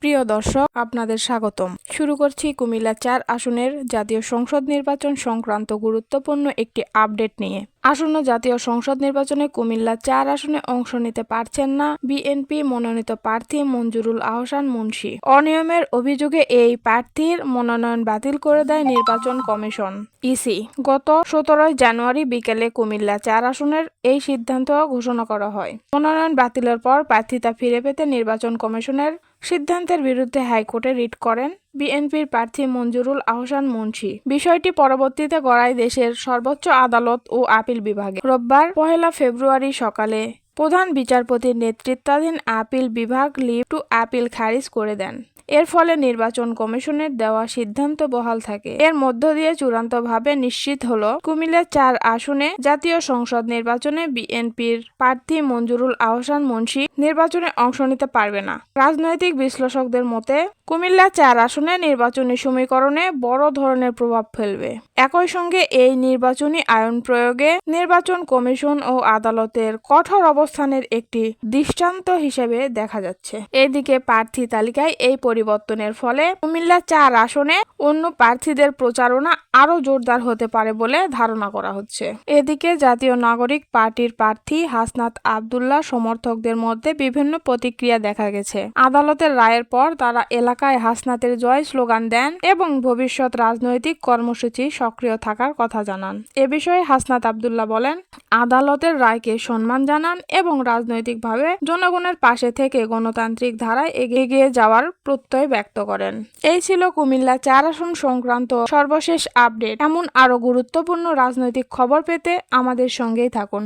প্রিয় দর্শক, আপনাদের স্বাগতম। শুরু করছি কুমিল্লা ৪ আসনের জাতীয় সংসদ নির্বাচন সংক্রান্ত গুরুত্বপূর্ণ একটি আপডেট নিয়ে। আসন্ন জাতীয় সংসদ নির্বাচনে কুমিল্লা ৪ আসনে অংশ নিতে পারছেন না বিএনপি মনোনীত প্রার্থী মঞ্জুরুল আহসান মুন্সী। অনিয়মের অভিযোগে এই প্রার্থীর মনোনয়ন বাতিল করে দেয় নির্বাচন কমিশন ইসি। গত ১৭ জানুয়ারি বিকেলে কুমিল্লা ৪ আসনের এই সিদ্ধান্ত ঘোষণা করা হয়। মনোনয়ন বাতিলের পর প্রার্থিতা ফিরে পেতে নির্বাচন কমিশনের সিদ্ধান্তের বিরুদ্ধে হাইকোর্টে রিট করেন বিএনপির প্রার্থী মঞ্জুরুল আহসান মুন্সী। বিষয়টি পরবর্তীতে গড়ায় দেশের সর্বোচ্চ আদালত ও আপিল বিভাগে। রোববার ১ ফেব্রুয়ারি সকালে প্রধান বিচারপতির নেতৃত্বাধীন আপিল বিভাগ লিভ টু আপিল খারিজ করে দেন। এর ফলে নির্বাচন কমিশনের দেওয়া সিদ্ধান্ত বহাল থাকে। এর মধ্য দিয়ে চূড়ান্তভাবে নিশ্চিত হলো কুমিল্লা ৪ আসনে জাতীয় সংসদ নির্বাচনে বিএনপির প্রার্থী মঞ্জুরুল আহসান মুন্সী নির্বাচনে অংশ নিতে পারবে না। রাজনৈতিক বিশ্লেষকদের মতে কুমিল্লা ৪ আসনে নির্বাচনী সমীকরণে বড় ধরনের প্রভাব ফেলবে। একই সঙ্গে এই নির্বাচনী আইন প্রয়োগে নির্বাচন কমিশন ও আদালতের কঠোর অবস্থানের একটি দৃষ্টান্ত হিসেবে দেখা যাচ্ছে। এদিকে প্রার্থী তালিকায় এই পরিবর্তনের ফলে কুমিল্লা ৪ আসনে অন্য প্রার্থীদের প্রচারণা আরও জোরদার হতে পারে বলে ধারণা করা হচ্ছে। এদিকে জাতীয় নাগরিক পার্টির প্রার্থী হাসনাত আব্দুল্লাহ সমর্থকদের মধ্যে বিভিন্ন প্রতিক্রিয়া দেখা গেছে। আদালতের রায়ের পর তারা এলাকায় হাসনাতের জয় স্লোগান দেন এবং ভবিষ্যৎ রাজনৈতিক কর্মসূচি সক্রিয় থাকার কথা জানান। এ বিষয়ে হাসনাত আব্দুল্লাহ বলেন, আদালতের রায়কে সম্মান জানান এবং রাজনৈতিকভাবে জনগণের পাশে থেকে গণতান্ত্রিক ধারায় এগিয়ে যাওয়ার প্রত্যয় ব্যক্ত করেন। এই ছিল কুমিল্লা ৪ আসন সংক্রান্ত সর্বশেষ আপডেট। এমন আরও গুরুত্বপূর্ণ রাজনৈতিক খবর পেতে আমাদের সঙ্গেই থাকুন।